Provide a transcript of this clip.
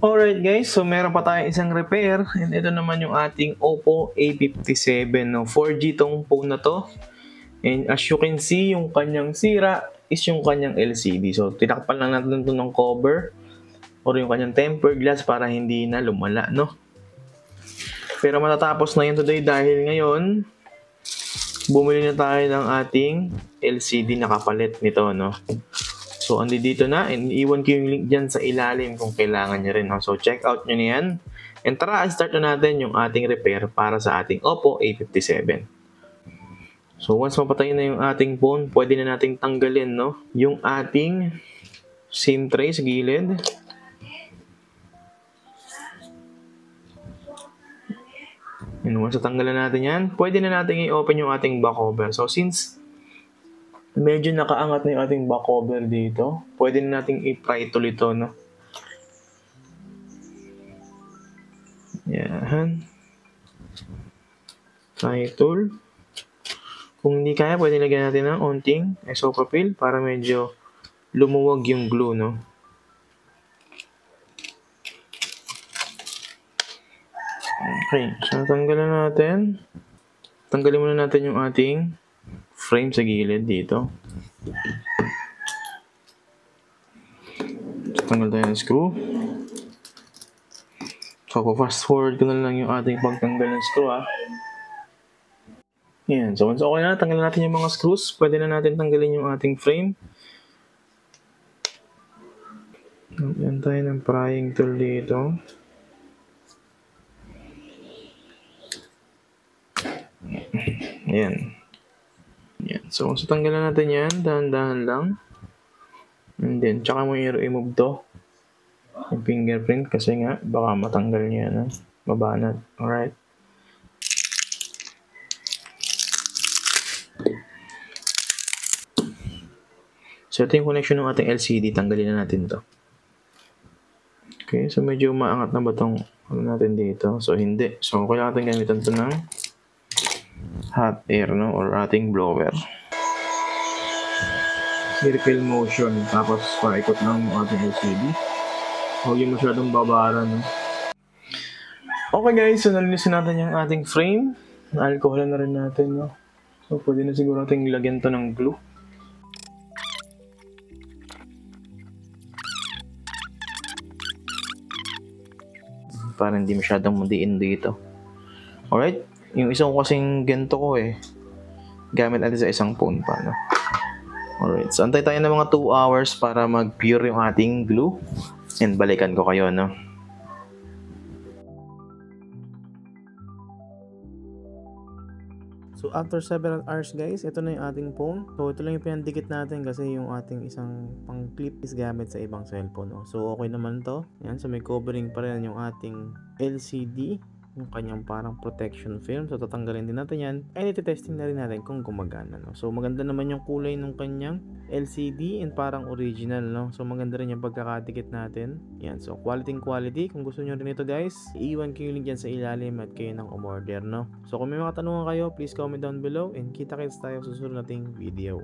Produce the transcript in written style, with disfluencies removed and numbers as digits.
Alright guys, so meron pa tayong isang repair and ito naman yung ating Oppo A57, no? 4G tong phone na to. And as you can see, yung kanyang sira is yung kanyang LCD. So tinakpan lang natin ito ng cover or yung kanyang tempered glass para hindi na lumala, no? Pero matatapos na yun today dahil ngayon bumili na tayo ng ating LCD na kapalit nito, no? So, andi dito na. And iwan ko yung link dyan sa ilalim kung kailangan nyo rin. No? So, check out nyo na yan. And tara, start na natin yung ating repair para sa ating Oppo A57. So, once mapatay na yung ating phone, pwede na nating tanggalin, no? Yung ating SIM tray sa gilid. And once natanggalan natin yan, pwede na natin i-open yung ating back cover. So, since medyo nakaangat na yung ating back cover dito, pwede na natin i-pry tool ito, no? Yan. Pry tool. Kung hindi kaya, pwede lagyan natin ng onting isopropyl para medyo lumuwag yung glue, no? Okay, so natanggalan natin. Tanggalin muna natin yung ating frame sa gilid dito. So, tanggal tayo ng screw. So, fast forward ko na lang yung ating pagtanggal ng screw, ha. Yan. So, once okay na, tanggalin natin yung mga screws. Pwede na natin tanggalin yung ating frame. Yan tayo ng prying tool dito. Yan. Yan. So, tanggalan natin yan. Dahan-dahan lang. And then, tsaka mo i-remove to. Yung fingerprint kasi nga, baka matanggal niya, no? Mabanat. Alright. So, ito yung connection ng ating LCD. Tanggalin na natin to. Okay. So, medyo maangat na ba itong ano natin dito? So, hindi. So, kailangan natin gamitan ito ng hot air, no? Or ating blower. Circle motion. Tapos, paikot ng ating LCD. Huwag yung masyadong babara, no? Okay guys, so nalinisin natin yung ating frame. Na-alcoholan na rin natin, no? So, pwede na siguro natin lagyan to ng glue. Para hindi masyadong mudiin dito. Alright? Yung isang kasing ganito ko gamit natin sa isang phone pa, no? Alright, so antay tayo ng mga 2 hours para mag-pure yung ating glue. And balikan ko kayo, no? So after several hours guys, ito na yung ating phone. So ito lang yung pinandikit natin kasi yung ating isang pang clip is gamit sa ibang cellphone, no? So okay naman to. Yan, so may covering pa rin yung ating LCD, yung kanyang parang protection film. So tatanggalin din natin yan and iti-testing na rin natin kung gumagana, no? So maganda naman yung kulay ng kanyang LCD and parang original, no? So maganda rin yung pagkakadikit natin. Yan, so quality. Kung gusto nyo rin ito guys, iiwan ko yung link dyan sa ilalim at kayo nang umorder, no? So kung may mga tanungan kayo, please comment down below and kita-kits tayo sa susunod nating video.